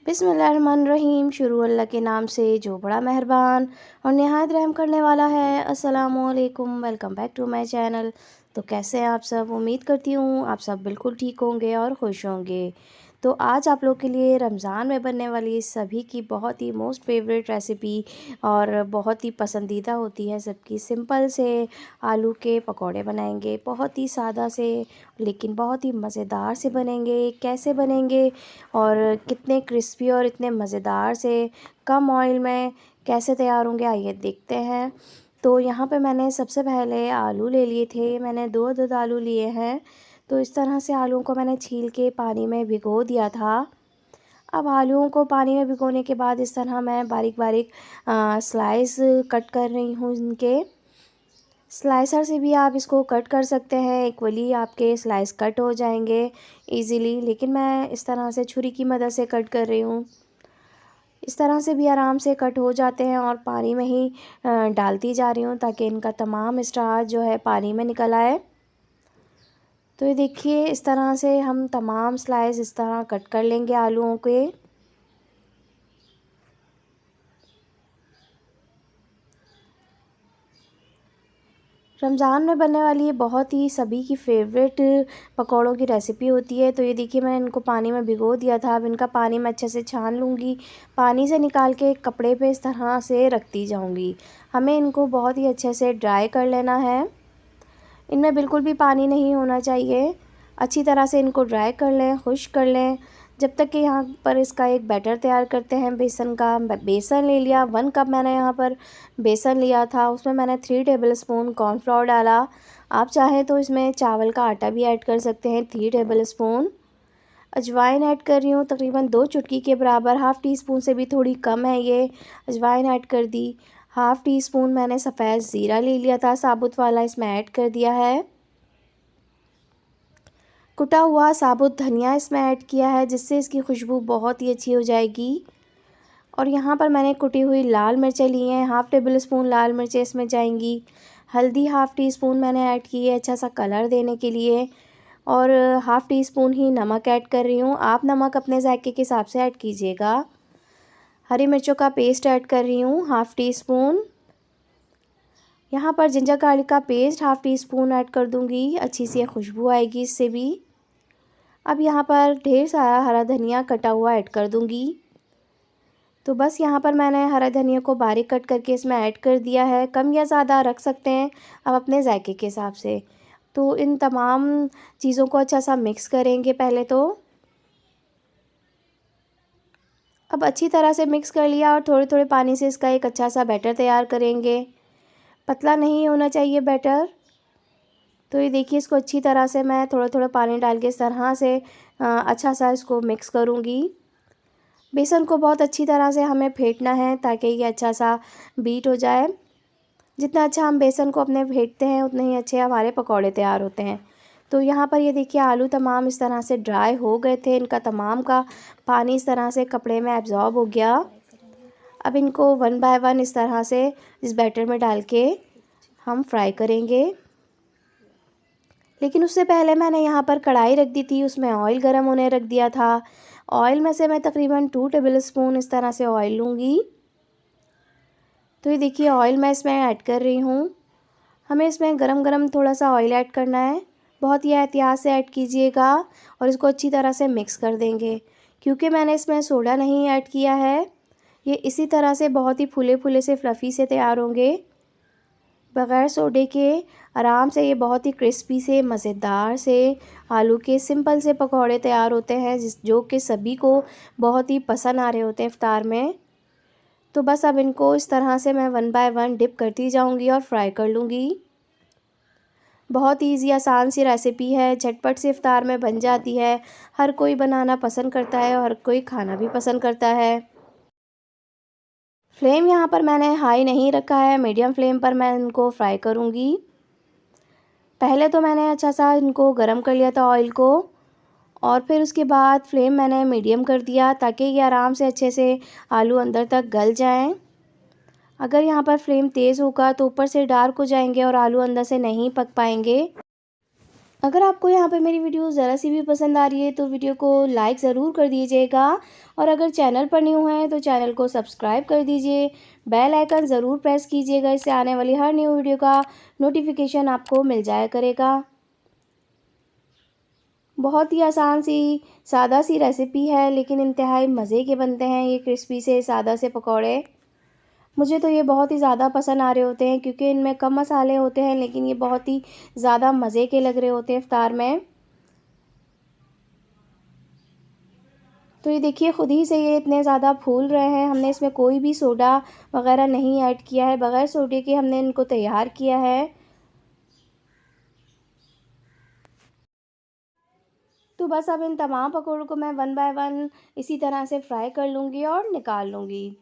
बिस्मिल्लाहिर्रहमानिर्रहीम। शुरू अल्लाह के नाम से जो बड़ा मेहरबान और निहायत रहम करने वाला है। अस्सलामुअलैकुम, welcome back to my channel. तो कैसे हैं आप सब? उम्मीद करती हूँ आप सब बिल्कुल ठीक होंगे और खुश होंगे। तो आज आप लोग के लिए रमज़ान में बनने वाली सभी की बहुत ही मोस्ट फेवरेट रेसिपी और बहुत ही पसंदीदा होती है सबकी, सिंपल से आलू के पकौड़े बनाएंगे। बहुत ही सादा से लेकिन बहुत ही मज़ेदार से बनेंगे। कैसे बनेंगे और कितने क्रिस्पी और इतने मज़ेदार से कम ऑयल में कैसे तैयार होंगे, आइए देखते हैं। तो यहाँ पे मैंने सबसे पहले आलू ले लिए थे। मैंने दो अदद आलू लिए हैं। तो इस तरह से आलूओं को मैंने छील के पानी में भिगो दिया था। अब आलूओं को पानी में भिगोने के बाद इस तरह मैं बारीक बारीक स्लाइस कट कर रही हूँ इनके। स्लाइसर से भी आप इसको कट कर सकते हैं, इक्वली आपके स्लाइस कट हो जाएंगे इजीली, लेकिन मैं इस तरह से छुरी की मदद से कट कर रही हूँ। इस तरह से भी आराम से कट हो जाते हैं और पानी में ही डालती जा रही हूँ ताकि इनका तमाम स्टार्च जो है पानी में निकल आए। तो ये देखिए, इस तरह से हम तमाम स्लाइस इस तरह कट कर लेंगे आलूओं के। रमज़ान में बनने वाली ये बहुत ही सभी की फेवरेट पकौड़ों की रेसिपी होती है। तो ये देखिए, मैंने इनको पानी में भिगो दिया था। अब इनका पानी मैं अच्छे से छान लूँगी। पानी से निकाल के एक कपड़े पे इस तरह से रखती जाऊँगी। हमें इनको बहुत ही अच्छे से ड्राई कर लेना है। इनमें बिल्कुल भी पानी नहीं होना चाहिए। अच्छी तरह से इनको ड्राई कर लें, खुश्क कर लें, जब तक कि यहाँ पर इसका एक बैटर तैयार करते हैं बेसन का। बेसन ले लिया 1 कप, मैंने यहाँ पर बेसन लिया था। उसमें मैंने 3 टेबलस्पून कॉर्नफ्लोर डाला। आप चाहें तो इसमें चावल का आटा भी ऐड कर सकते हैं। 3 टेबलस्पून अजवाइन ऐड कर रही हूँ, तकरीबन 2 चुटकी के बराबर। हाफ़ टी स्पून से भी थोड़ी कम है ये। अजवाइन ऐड कर दी। हाफ़ टी स्पून मैंने सफ़ेद ज़ीरा ले लिया था साबुत वाला, इसमें ऐड कर दिया है। कुटा हुआ साबुत धनिया इसमें ऐड किया है, जिससे इसकी खुशबू बहुत ही अच्छी हो जाएगी। और यहाँ पर मैंने कुटी हुई लाल मिर्चें ली हैं। हाफ़ टेबल स्पून लाल मिर्चें इसमें जाएंगी। हल्दी हाफ़ टी स्पून मैंने ऐड की है अच्छा सा कलर देने के लिए। और हाफ़ टी स्पून ही नमक ऐड कर रही हूँ। आप नमक अपने जायके के हिसाब से ऐड कीजिएगा। हरी मिर्चों का पेस्ट ऐड कर रही हूँ हाफ़ टी स्पून। यहाँ पर जिंजर गार्लिक का paste half tea spoon add कर दूँगी, अच्छी सी खुशबू आएगी इससे भी। अब यहाँ पर ढेर सारा हरा धनिया कटा हुआ ऐड कर दूँगी। तो बस यहाँ पर मैंने हरा धनिया को बारीक कट करके इसमें ऐड कर दिया है। कम या ज़्यादा रख सकते हैं अब अपने जायके के हिसाब से। तो इन तमाम चीज़ों को अच्छा सा मिक्स करेंगे पहले तो। अब अच्छी तरह से मिक्स कर लिया और थोड़े थोड़े पानी से इसका एक अच्छा सा बैटर तैयार करेंगे। पतला नहीं होना चाहिए बैटर। तो ये देखिए, इसको अच्छी तरह से मैं थोड़ा थोड़ा पानी डाल के इस तरह से अच्छा सा इसको मिक्स करूँगी। बेसन को बहुत अच्छी तरह से हमें फेंटना है ताकि ये अच्छा सा बीट हो जाए। जितना अच्छा हम बेसन को अपने फेंटते हैं उतने ही अच्छे हमारे पकौड़े तैयार होते हैं। तो यहाँ पर ये देखिए, आलू तमाम इस तरह से ड्राई हो गए थे। इनका तमाम का पानी इस तरह से कपड़े में एब्जॉर्ब हो गया। अब इनको 1 बाय 1 इस तरह से इस बैटर में डाल के हम फ्राई करेंगे। लेकिन उससे पहले मैंने यहाँ पर कढ़ाई रख दी थी, उसमें ऑयल गर्म होने रख दिया था। ऑयल में से मैं तकरीबन 2 टेबलस्पून इस तरह से ऑयल लूँगी। तो ये देखिए, ऑयल मैं इसमें ऐड कर रही हूँ। हमें इसमें गरम गरम थोड़ा सा ऑयल ऐड करना है। बहुत ही एहतियात से ऐड कीजिएगा और इसको अच्छी तरह से मिक्स कर देंगे। क्योंकि मैंने इसमें सोडा नहीं ऐड किया है, ये इसी तरह से बहुत ही फूले फूले से फ्लफ़ी से तैयार होंगे बग़ैर सोडे के। आराम से ये बहुत ही क्रिस्पी से मज़ेदार से आलू के सिंपल से पकौड़े तैयार होते हैं, जो कि सभी को बहुत ही पसंद आ रहे होते हैं इफ्तार में। तो बस अब इनको इस तरह से मैं 1 बाय 1 डिप करती जाऊंगी और फ्राई कर लूँगी। बहुत ईजी आसान सी रेसिपी है, झटपट से इफ्तार में बन जाती है। हर कोई बनाना पसंद करता है और हर कोई खाना भी पसंद करता है। फ्लेम यहाँ पर मैंने हाई नहीं रखा है, मीडियम फ्लेम पर मैं इनको फ्राई करूँगी। पहले तो मैंने अच्छा सा इनको गरम कर लिया था ऑयल को, और फिर उसके बाद फ्लेम मैंने मीडियम कर दिया ताकि ये आराम से अच्छे से आलू अंदर तक गल जाएं। अगर यहाँ पर फ्लेम तेज़ होगा तो ऊपर से डार्क हो जाएंगे और आलू अंदर से नहीं पक पाएंगे। अगर आपको यहाँ पे मेरी वीडियो ज़रा सी भी पसंद आ रही है तो वीडियो को लाइक ज़रूर कर दीजिएगा, और अगर चैनल पर न्यू हैं तो चैनल को सब्सक्राइब कर दीजिए। बेल आइकन ज़रूर प्रेस कीजिएगा, इससे आने वाली हर न्यू वीडियो का नोटिफिकेशन आपको मिल जाया करेगा। बहुत ही आसान सी सादा सी रेसिपी है, लेकिन इंतहाई मज़े के बनते हैं ये क्रिस्पी से सादा से पकौड़े। मुझे तो ये बहुत ही ज़्यादा पसंद आ रहे होते हैं, क्योंकि इनमें कम मसाले होते हैं, लेकिन ये बहुत ही ज़्यादा मज़े के लग रहे होते हैं इफ्तार में। तो ये देखिए खुद ही से ये इतने ज़्यादा फूल रहे हैं। हमने इसमें कोई भी सोडा वग़ैरह नहीं ऐड किया है, बग़ैर सोडे के हमने इनको तैयार किया है। तो बस अब इन तमाम पकौड़ों को मैं वन बाय वन इसी तरह से फ्राई कर लूँगी और निकाल लूँगी।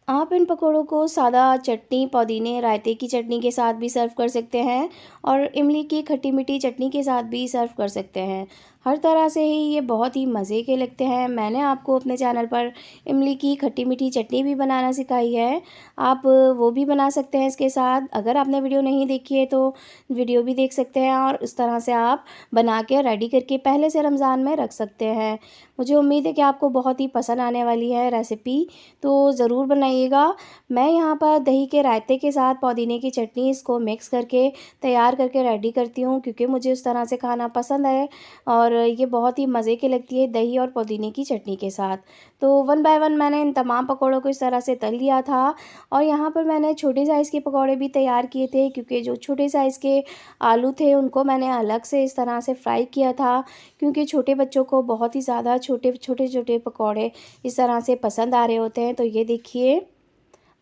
आप इन पकौड़ों को सादा चटनी, पुदीने, रायते की चटनी के साथ भी सर्व कर सकते हैं, और इमली की खट्टी-मीठी चटनी के साथ भी सर्व कर सकते हैं। हर तरह से ही ये बहुत ही मज़े के लगते हैं। मैंने आपको अपने चैनल पर इमली की खट्टी-मीठी चटनी भी बनाना सिखाई है। आप वो भी बना सकते हैं इसके साथ। अगर आपने वीडियो नहीं देखी है तो वीडियो भी देख सकते हैं, और इस तरह से आप बना के रेडी करके पहले से रमज़ान में रख सकते हैं। मुझे उम्मीद है कि आपको बहुत ही पसंद आने वाली है रेसिपी, तो ज़रूर बनाइएगा। मैं यहाँ पर दही के रायते के साथ पुदीने की चटनी इसको मिक्स करके तैयार करके रेडी करती हूँ, क्योंकि मुझे उस तरह से खाना पसंद है, और ये बहुत ही मज़े की लगती है दही और पुदीने की चटनी के साथ। तो वन बाय वन मैंने इन तमाम पकौड़ों को इस तरह से तल लिया था, और यहाँ पर मैंने छोटे साइज़ के पकौड़े भी तैयार किए थे, क्योंकि जो छोटे साइज़ के आलू थे उनको मैंने अलग से इस तरह से फ्राई किया था, क्योंकि छोटे बच्चों को बहुत ही ज़्यादा छोटे-छोटे पकौड़े इस तरह से पसंद आ रहे होते हैं। तो ये देखिए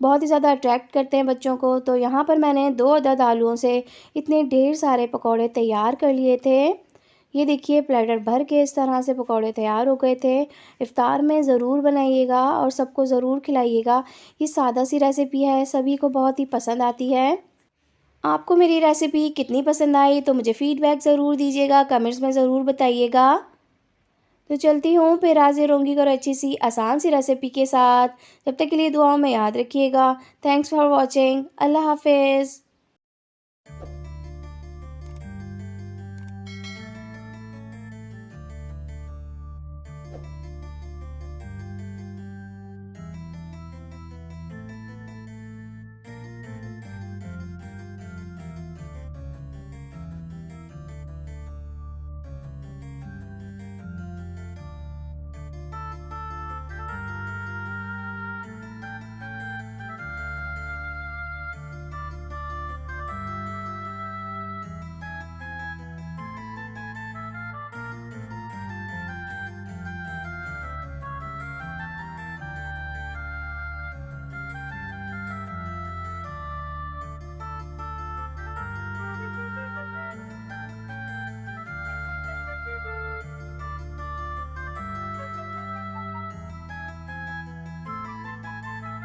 बहुत ही ज़्यादा अट्रैक्ट करते हैं बच्चों को। तो यहाँ पर मैंने 2 अदद आलूओं से इतने ढेर सारे पकौड़े तैयार कर लिए थे। ये देखिए प्लेटर भर के इस तरह से पकौड़े तैयार हो गए थे। इफ्तार में ज़रूर बनाइएगा और सबको ज़रूर खिलाइएगा। ये सादा सी रेसिपी है, सभी को बहुत ही पसंद आती है। आपको मेरी रेसिपी कितनी पसंद आई तो मुझे फ़ीडबैक ज़रूर दीजिएगा, कमेंट्स में ज़रूर बताइएगा। तो चलती हूँ, फिर हाज़िर होंगी और अच्छी सी आसान सी रेसिपी के साथ। जब तक के लिए दुआओं में याद रखिएगा। Thanks for watching. अल्लाह हाफ़िज़।